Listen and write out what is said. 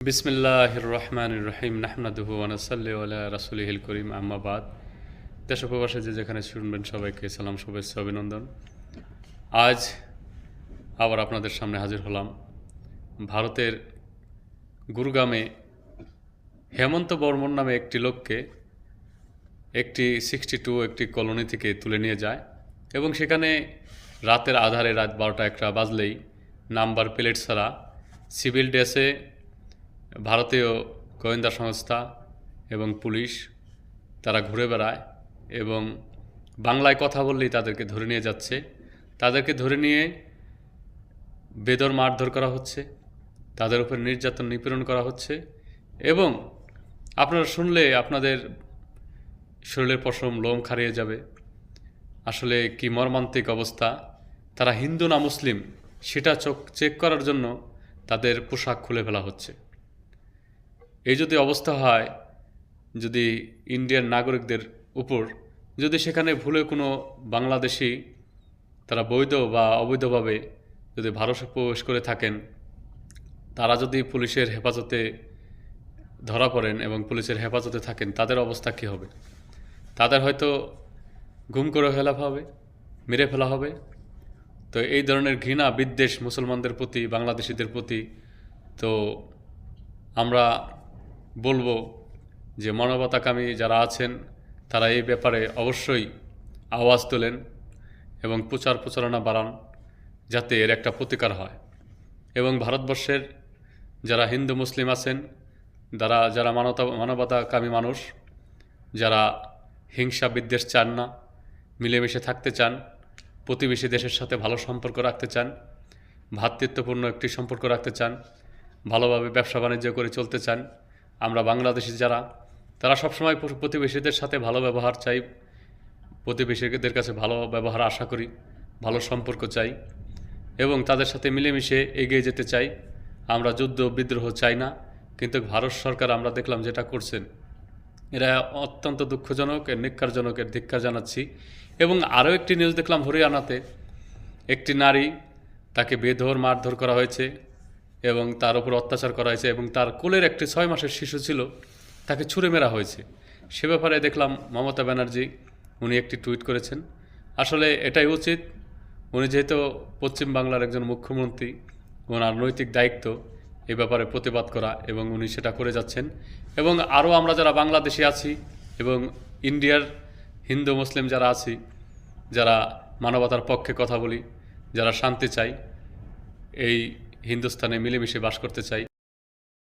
বিসমিল্লাহির রহমানির রহিম নাহমাদুহু ওয়া নুসাল্লি আলা রাসূলিহিল করিম আম্মা বাদ। দেশ ও প্রবাসে যে যেখানে শুনবেন সবাইকে সালাম, শুভেচ্ছা, অভিনন্দন। আজ আবার আপনাদের সামনে হাজির হলাম। ভারতের গুরগামে হেমন্ত বর্মন নামে একটি লোককে একটি 62 একটি কলোনি থেকে তুলে নিয়ে যায় এবং সেখানে রাতের আধারে রাত 12টা-1টা বাজলেই নাম্বার প্লেট ছাড়া সিভিল ড্রেসে ভারতীয় গোয়েন্দা সংস্থা এবং পুলিশ তারা ঘুরে বেড়ায় এবং বাংলায় কথা বললেই তাদেরকে ধরে নিয়ে যাচ্ছে। তাদেরকে ধরে নিয়ে বেদর মারধর করা হচ্ছে, তাদের উপর নির্যাতন নিপীড়ন করা হচ্ছে এবং আপনারা শুনলে আপনাদের শরীরের পশম লোম খাড়িয়ে যাবে। আসলে কি মর্মান্তিক অবস্থা। তারা হিন্দু না মুসলিম সেটা চেক করার জন্য তাদের পোশাক খুলে ফেলা হচ্ছে। এই যদি অবস্থা হয়, যদি ইন্ডিয়ান নাগরিকদের উপর যদি সেখানে ভুলে কোনো বাংলাদেশি তারা বৈধ বা অবৈধভাবে যদি ভারতে প্রবেশ করে থাকেন, তারা যদি পুলিশের হেফাজতে ধরা পড়েন এবং পুলিশের হেফাজতে থাকেন, তাদের অবস্থা কী হবে? তাদের হয়তো গুম করে ফেলা হবে, মেরে ফেলা হবে। তো এই ধরনের ঘৃণা বিদ্বেষ মুসলমানদের প্রতি, বাংলাদেশিদের প্রতি, তো আমরা বলবো যে মানবতাকামী যারা আছেন তারা এই ব্যাপারে অবশ্যই আওয়াজ তোলেন এবং প্রচারণা বাড়ান, যাতে এর একটা প্রতিকার হয়। এবং ভারতবর্ষের যারা হিন্দু মুসলিম আছেন, যারা মানবতাকামী মানুষ, যারা হিংসা বিদ্বেষ চান না, মিলেমিশে থাকতে চান, প্রতিবেশী দেশের সাথে ভালো সম্পর্ক রাখতে চান, ভ্রাতৃত্বপূর্ণ একটি সম্পর্ক রাখতে চান, ভালোভাবে ব্যবসা বাণিজ্য করে চলতে চান, আমরা বাংলাদেশি যারা তারা সবসময় প্রতিবেশীদের সাথে ভালো ব্যবহার চাই, প্রতিবেশীদের কাছে ভালো ব্যবহার আশা করি, ভালো সম্পর্ক চাই এবং তাদের সাথে মিলেমিশে এগিয়ে যেতে চাই। আমরা যুদ্ধ বিদ্রোহ চাই না। কিন্তু ভারত সরকার আমরা দেখলাম যেটা করছেন, এরা অত্যন্ত দুঃখজনক, নিক্কারজনক, এর ধিক্কার জানাচ্ছি। এবং আরও একটি নিউজ দেখলাম, হরিয়ানাতে একটি নারী, তাকে বেধড় মারধর করা হয়েছে এবং তার উপর অত্যাচার করা হয়েছে এবং তার কোলের একটি 6 মাসের শিশু ছিল, তাকে ছুঁড়ে মেরা হয়েছে। সে ব্যাপারে দেখলাম মমতা ব্যানার্জি উনি একটি টুইট করেছেন। আসলে এটাই উচিত। উনি যেহেতু পশ্চিম বাংলার একজন মুখ্যমন্ত্রী, ওনার নৈতিক দায়িত্ব এ ব্যাপারে প্রতিবাদ করা এবং উনি সেটা করে যাচ্ছেন। এবং আরও আমরা যারা বাংলাদেশি আছি এবং ইন্ডিয়ার হিন্দু মুসলিম যারা আছি, যারা মানবতার পক্ষে কথা বলি, যারা শান্তি চাই, এই হিন্দুস্তানে মিলেমিশে বাস করতে চাই,